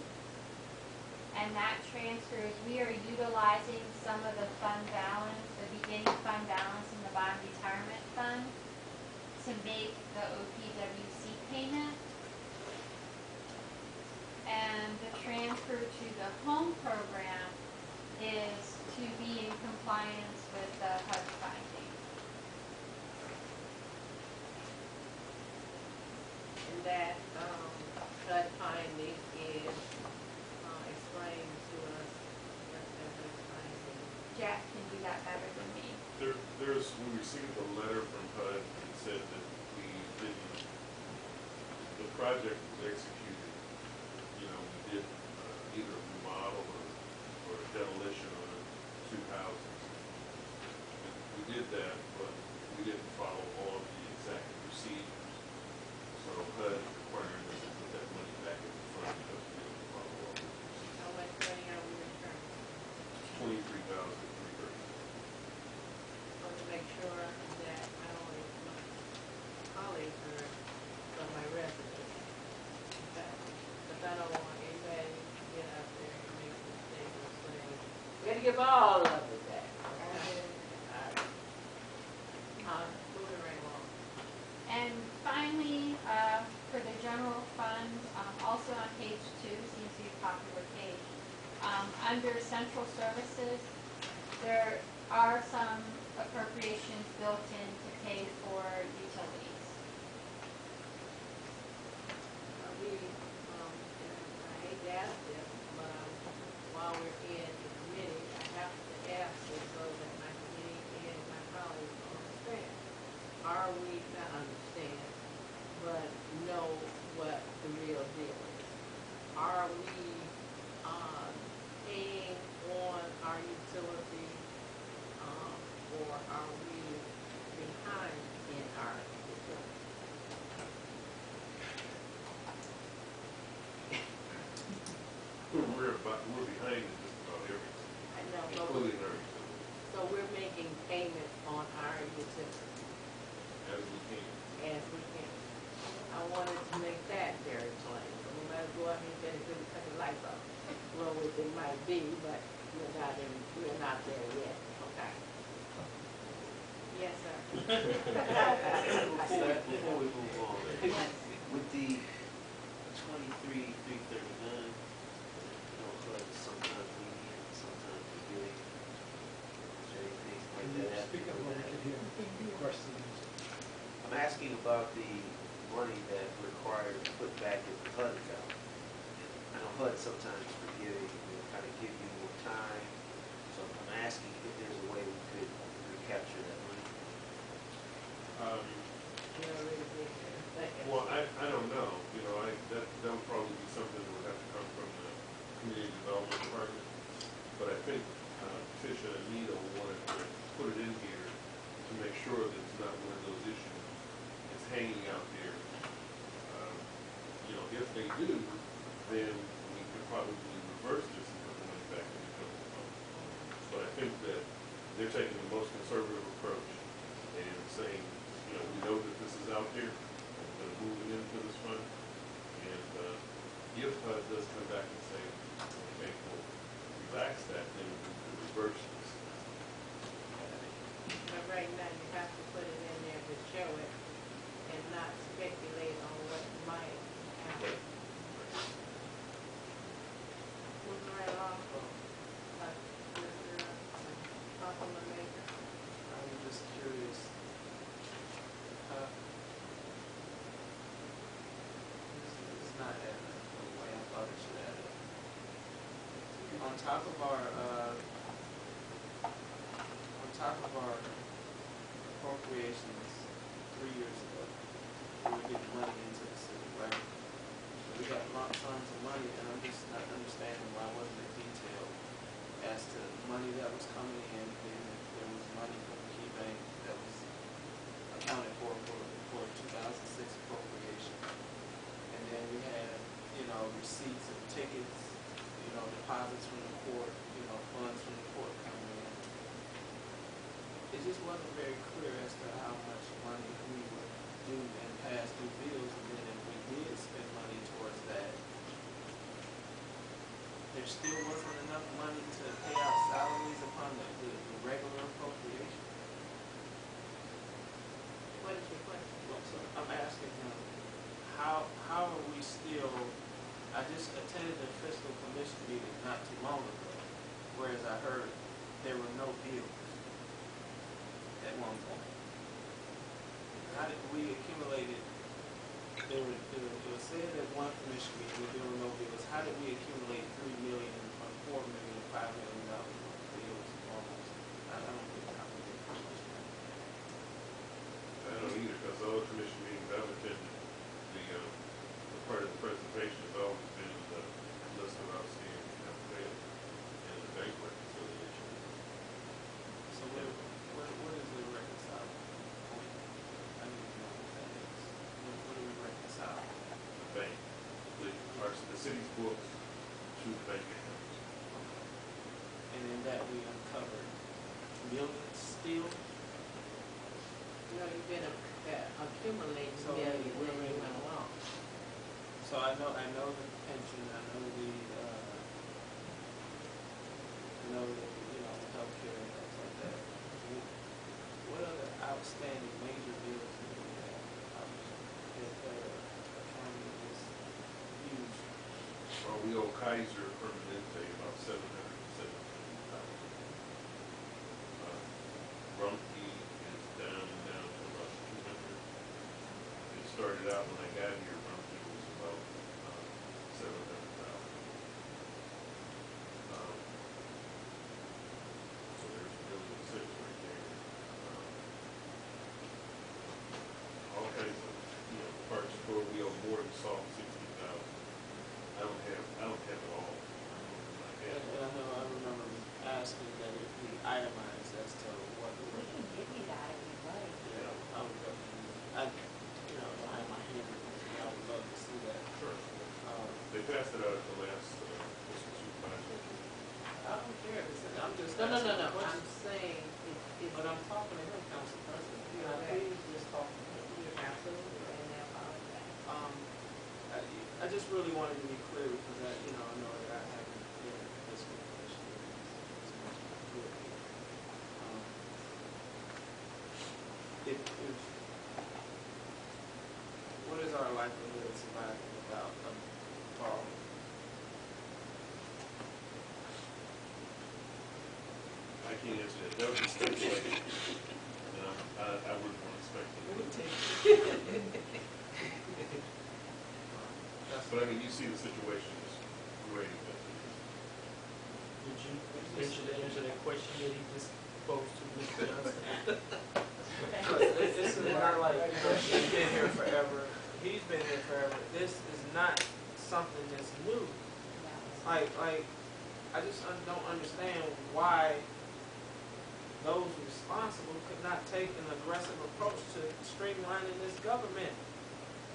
And that transfers, we are utilizing some of the fund balance, the beginning fund balance in the bond retirement fund to make the OPWC payment. And the transfer to the home program is to be in compliance with the HUD finding. And that, HUD finding is, explained to us, that's explained. Jack can do that better than me. We received a letter from HUD that said that we didn't, the project was executed, you know, we did either a remodel or a demolition on the two houses. We did that, but we didn't follow all of the exact procedures. So HUD is requiring us to put that money back in the fund because we didn't follow all the procedures. How much money are we returning? $23,330. I want to make sure that not only my colleagues are, but my residents. Okay? Because I don't want anybody to get out there and make a mistake of saying, we gotta give all of it back. Okay? All right. Moving right along. And finally, for the general fund, also on page 2, seems to be a popular page, under central services, there are some appropriations built in to pay for utilities. We, and I hate to ask this, but while we're in the committee, I have to ask this so that my committee and my colleagues understand. Are we, not understand, but know what the real deal is? Are we, paying on our utilities, or are we behind in our utilities? We're behind in just about everything, I know, but, including our utilities, so we're making payments on our utilities as we can. as we can. I wanted to make that very plain, so no matter what, he said, it didn't cut the lights off. Low as it might be, but we're not there yet, okay? Yes, sir. Before we move on, Yes. with the 23,339, you know, HUD is sometimes lenient, sometimes forgiving. Is there anything like that? Speak up when we can hear questions. I'm asking about the money that we're required to put back in the HUD account. I know HUD sometimes is forgiving, they'll kind of give you more time, so I'm asking if there's a way we could recapture that money. You already did that. Well, I don't know, you know, that'll probably be something that would have to come from the community development department. But I think Tricia and Anita wanted to put it in here to make sure that it's not one of those issues that's hanging out there. You know, if they do, then we could probably reverse this and put the money back in the general fund. But I think that they're taking the most conservative approach and saying, you know, we know that this is out there, and we're gonna move it into this fund. And if HUD does come back and say, okay, we'll relax that, then we could reverse this. But right now, you have to put it in there to show it and not speculate on what might happen. Moving right along. Councilman Major. I'm just curious. It's not adding up the way I thought it should add up. On top of our appropriations 3 years ago, we were getting money into the city, right? We got lump sums of money, and I'm just not understanding why wasn't it detailed as to money that was coming in, and there was money from the Key Bank that was accounted for 2006 appropriation. And then we had, you know, receipts of tickets, you know, deposits from the court, you know, funds from the court coming in. It just wasn't very clear as to how much money we would do and pass through bills, and then if we did spend money towards that, there still wasn't enough money to pay out salaries upon the regular appropriation? What is your question? So I'm asking him, how are we still, I just attended the fiscal commission meeting not too long ago, whereas I heard there were no bills at one point. How did we accumulate it? It was said at one commission meeting that there were no bills. How did we accumulate $3 million or $4 million, $5 million worth of bills almost? I don't think how we did accomplish that. I don't either, because all the commission meetings I've attended, the part of the presentation has always been the list of outstanding accounts payable and the bank reconciliation. So what is the reconcile point? I need to know what that is. What do we reconcile? The bank, the city's books to the bank accounts. And in that we uncovered millions still. You know, you've been accumulating So, millions wait a when you minute. went along. So I know the pension, I know the healthcare and things like that. What other outstanding major bills do we have? That county is huge. We owe Kaiser Permanente about $717,000. Rumpke is down to about 200. It started out when I got here, Rumpke was about 700,000. So there's $1,000,006 right there. All kinds of, parts store, we owe more than salt, 60,000. I don't have it all. And I know, I remember asking that it be itemized as to what the We can give you that if you'd like. I would definitely, don't have my hand, I would love to see that. Sure. They passed it out at the last fiscal supervisor. I don't care, I'm just No, asking I'm questions. saying, it's. But I'm talking to him, Council President. Can I Okay. please just talk to him? Absolutely, and I apologize. I just really wanted to be clear because I know that I haven't been in this commission as much as I could be. What is our likelihood of surviving without borrowing? I can't answer that. That was a speculation. I wouldn't want to speculate. But I mean, you see the situation is great. Did you mention to answer that question that he just posed to Mr. Johnson? This is not like, he's been here forever. He's been here forever. This is not something that's new. Like, I just don't understand why those responsible could not take an aggressive approach to streamlining this government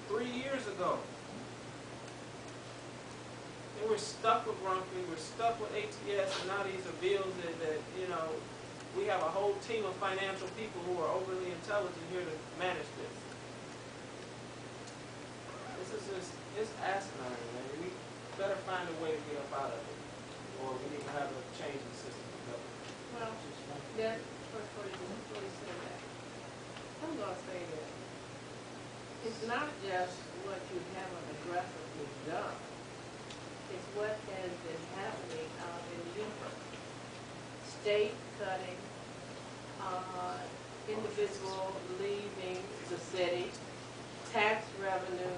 3 years ago. And we're stuck with Rumpke, we're stuck with ATS, and now these are bills that we have a whole team of financial people who are overly intelligent here to manage this. This is just, it's asinine, man. We better find a way to get up out of it, or we need to have a change in the system of government. Well, before you say that, I'm gonna say that it's not just what you haven't aggressively done, it's what has been happening out in the universe. State cutting, individual leaving the city, tax revenue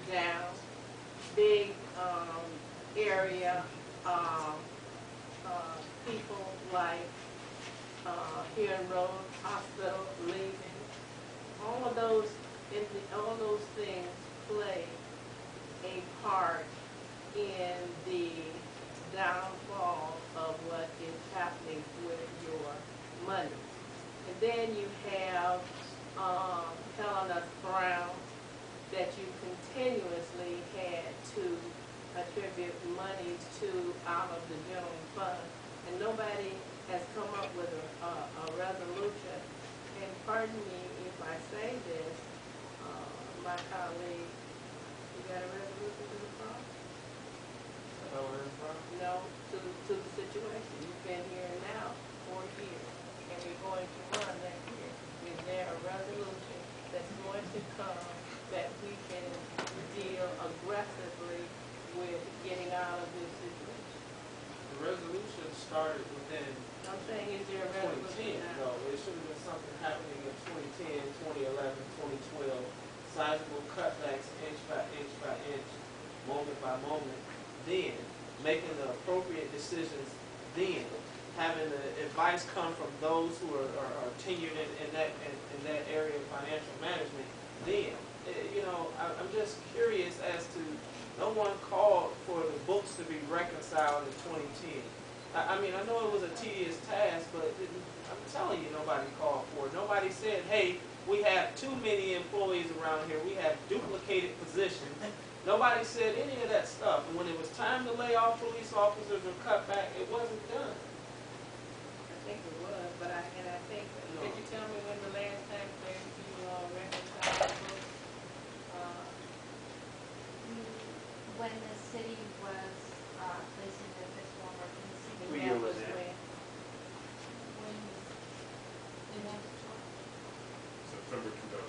down, big area, people like here in Rhodes Hospital leaving. All of those things play a part in the downfall of what is happening with your money. And then you have Helena Brown that you continuously had to attribute money to out of the general fund. And nobody has come up with a resolution. And pardon me if I say this, my colleague, you got a resolution to the problem? No, to the situation. You've been here now 4 years, and we're going to run next year. Is there a resolution that's going to come that we can deal aggressively with getting out of this situation? The resolution started within I'm saying, is there a 2010, resolution now? no, it should have been something happening in 2010, 2011, 2012, sizable cutbacks inch by inch by inch, moment by moment, then making the appropriate decisions, then having the advice come from those who are tenured in that area of financial management, then, you know, I'm just curious as to, no one called for the books to be reconciled in 2010. I mean, I know it was a tedious task, but I'm telling you, nobody called for it. Nobody said, hey, we have too many employees around here. We have duplicated positions. Nobody said any of that stuff. And when it was time to lay off police officers or cut back, it wasn't done. I think it was, but I think, No. could you tell me when the last time that you reconciled the books? When the city was placed into fiscal emergency, And What that year was that? when? when the next September 2012.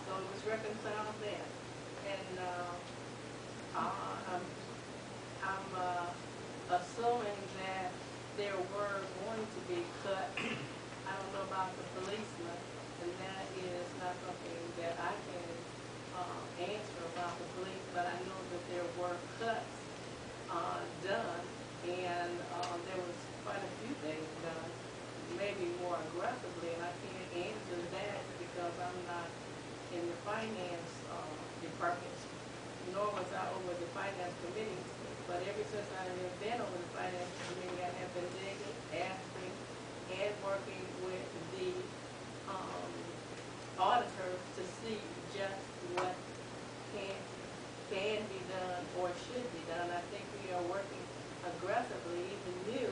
So it was reconciled then. And I'm assuming that there were going to be cuts. I don't know about the policemen, and that is not something that I can answer about the police, but I know that there were cuts done, and there was quite a few things done, maybe more aggressively, and I can't answer that because I'm not in the finance department, nor was I over the finance committee. But ever since I have been over the finance committee, I have been digging, asking, and working with the auditors to see just what can be done or should be done. I think we are working aggressively. Even you,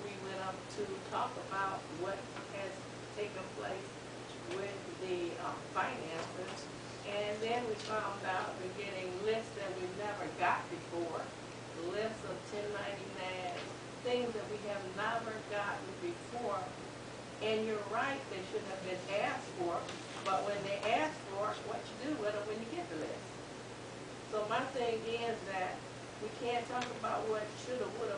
we went up to talk about what has taken place with the finances, and then we found out we're getting lists that we've never got before, lists of 1099, things that we have never gotten before. And you're right, they should have been asked for, but when they ask for it, what you do with them when you get the list? So my thing is that we can't talk about what shoulda, woulda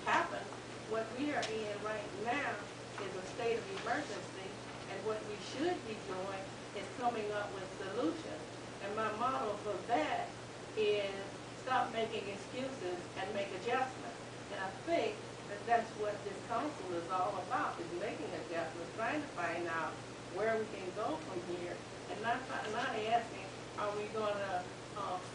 happened. What we are in right now is a state of emergency, and what we should be doing is coming up with solutions. And my motto for that is stop making excuses and make adjustments. And I think that that's what this council is all about, is making adjustments, trying to find out where we can go from here, and not asking, are we gonna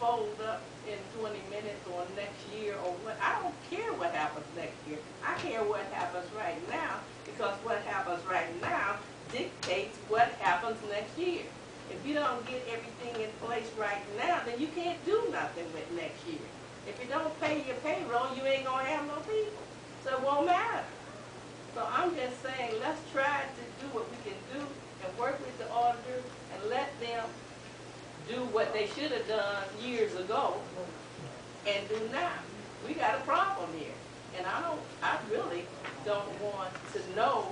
fold up in 20 minutes or next year or what? I don't care what happens next year. I care what happens right now, because what happens right now dictates what happens next year. If you don't get everything in place right now, then you can't do nothing with next year. If you don't pay your payroll, you ain't gonna have no people. So it won't matter. So I'm just saying, let's try to do what we can do and work with the auditors and let them do what they should have done years ago and do now. We got a problem here. And I really don't want to know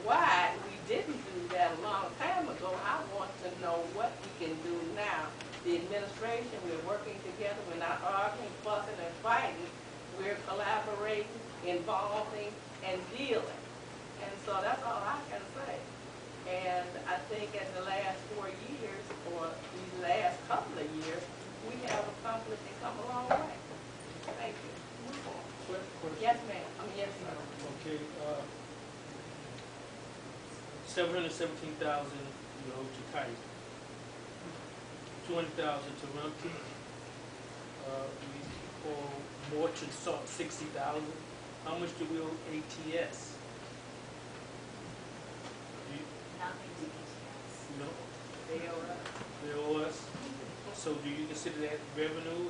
why we didn't do that a long time ago. I want to know what we can do now. The administration, we're working together. We're not arguing, fussing, and fighting. We're collaborating, involving, and dealing. And so that's all I can say. And I think in the last 4 years, or these last couple of years, we have accomplished and come a long way. Thank you. Question. Yes, ma'am. Yes, sir. Okay, 717,000, you owe to Kaiser. 20,000 to Rumpke. We owe Morton Salt 60,000. How much do we owe ATS? Nothing to ATS. No, They owe us. they owe us. So do you consider that revenue?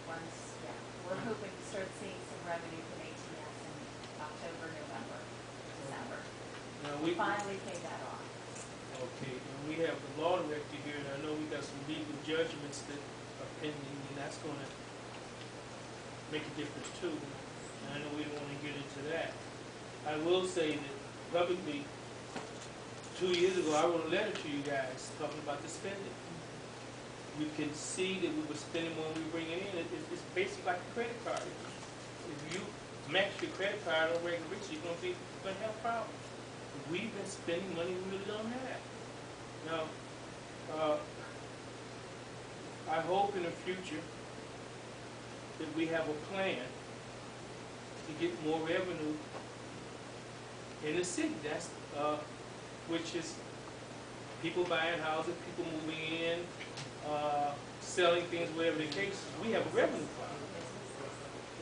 Once, yeah, we're hoping to start seeing some revenue from ATS in October, November, December. Now We finally paid that off. Okay, and we have the law director here, and I know we got some legal judgments that are pending, and that's gonna make a difference too. And I know we don't wanna get into that. I will say that publicly, 2 years ago, I wrote a letter to you guys talking about the spending. You can see that we were spending more than we bring it in. It's basically like a credit card. If you max your credit card on regular basis, you're gonna have problems. We've been spending money we really don't have. Now, I hope in the future that we have a plan to get more revenue in the city. That's which is people buying houses, people moving in, selling things, whatever the case is. We have a revenue problem,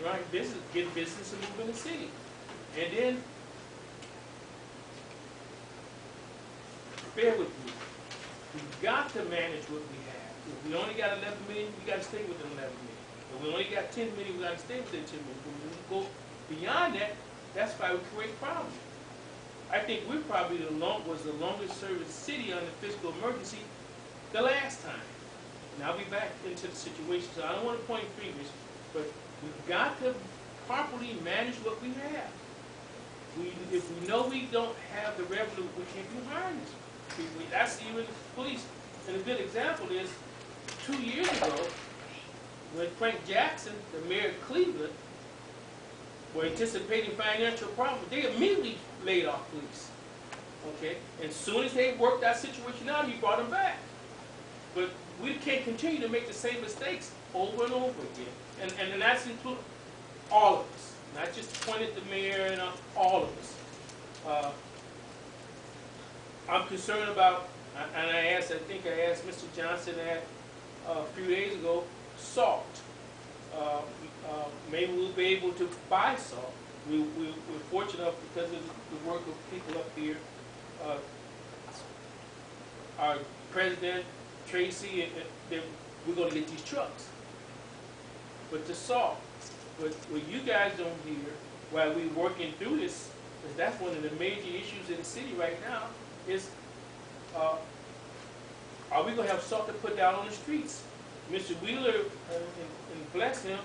right? Business, get business and move in the city, and then bear with me. We've got to manage what we have. If we only got 11 million, we got to stay within 11 million. If we only got 10 million, we got to stay within 10 million. If we go beyond that, that's why we create problems. I think we probably was the longest service city under fiscal emergency the last time. Now we're back into the situation. So I don't want to point fingers, but we've got to properly manage what we have. If we know we don't have the revenue, we can't be hiring these people. That's even police. And a good example is 2 years ago, when Frank Jackson, the mayor of Cleveland, were anticipating financial problems, they immediately laid off police. Okay? And as soon as they worked that situation out, he brought them back. But we can't continue to make the same mistakes over and over again. And that's including all of us, not just pointed at the mayor and all of us. I'm concerned about, and I think I asked Mr. Johnson that a few days ago, salt. Maybe we'll be able to buy salt. We're fortunate enough because of the work of people up here. Our president, Tracy, we're going to get these trucks. But the salt, what you guys don't hear while we're working through this, because that's one of the major issues in the city right now, is are we going to have salt to put down on the streets? Mr. Wheeler, and bless him,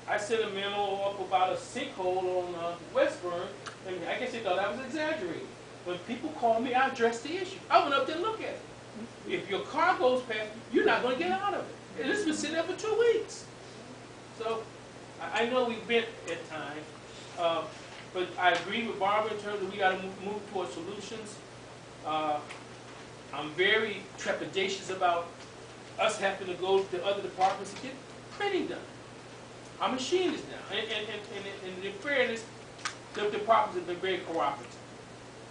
I sent a memo up about a sinkhole on Westburn, and I guess they thought I was exaggerating. When people call me, I address the issue. I went up there and looked at it. If your car goes past, you're not going to get out of it. And it's been sitting there for 2 weeks. So I know we've been at times, but I agree with Barbara in terms of we got to move towards solutions. I'm very trepidatious about us having to go to other departments to get printing done. Our machine is down. And in fairness, the departments have been very cooperative.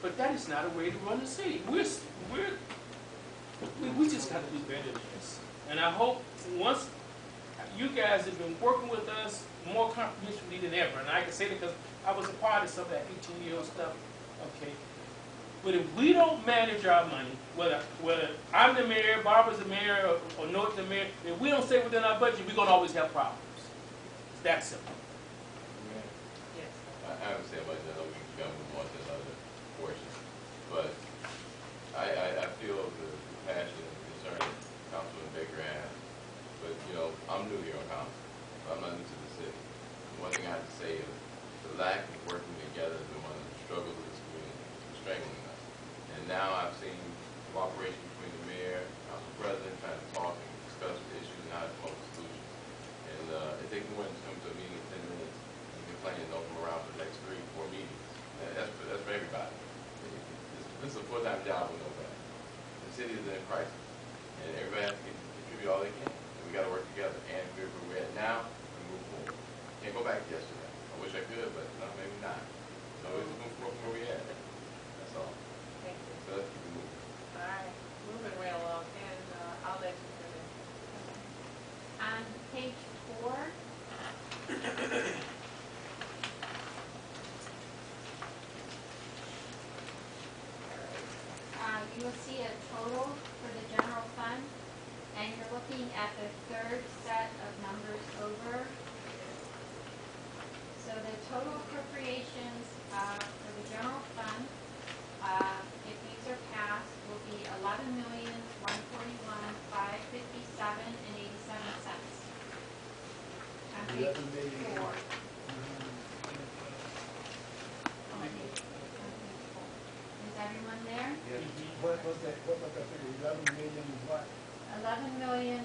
But that is not a way to run the city. We just got to do better than this. And I hope once you guys have been working with us more comprehensively than ever, and I can say that because I was a part of some of that 18-year-old stuff, okay? But if we don't manage our money, whether I'm the mayor, Barbara's the mayor, or Norton's the mayor, if we don't stay within our budget, we're going to always have problems. It's that simple. Yes. I understand much, I know we can move on to another portion, but I feel the passion and concern that Councilman Baker has, but you know, I'm new here on council, so I'm not new to the city. One thing I have to say is the lack of working together has been one of the struggles of this community, strangling us. And now I've seen cooperation between the mayor, council president, trying to talk and discuss the issues and how to come up with solutions. And if they can win in terms of meeting in 10 minutes, you can plan to know them around for the next 3 or 4 meetings. And that's for everybody. This is a full-time job with nobody. The city is in a crisis, and everybody has to contribute all they can. And we got to work together. And if where we're at now, we move forward. Can't go back to yesterday. I wish I could, but no, maybe not. So let's move forward from where we at. That's all. Thank you. So let's keep it moving. All right, moving right along, and I'll let you finish. On page 4, you will see a total for the general fund, and you're looking at the 3rd set of numbers over. So the total appropriations for the general fund, if these are passed, will be $11,141,557.87. everyone there? Yeah. What was that figure, 11 million what? 11,141,557.87.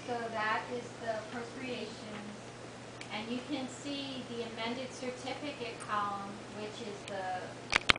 So that is the appropriations, and you can see the amended certificate column, which is the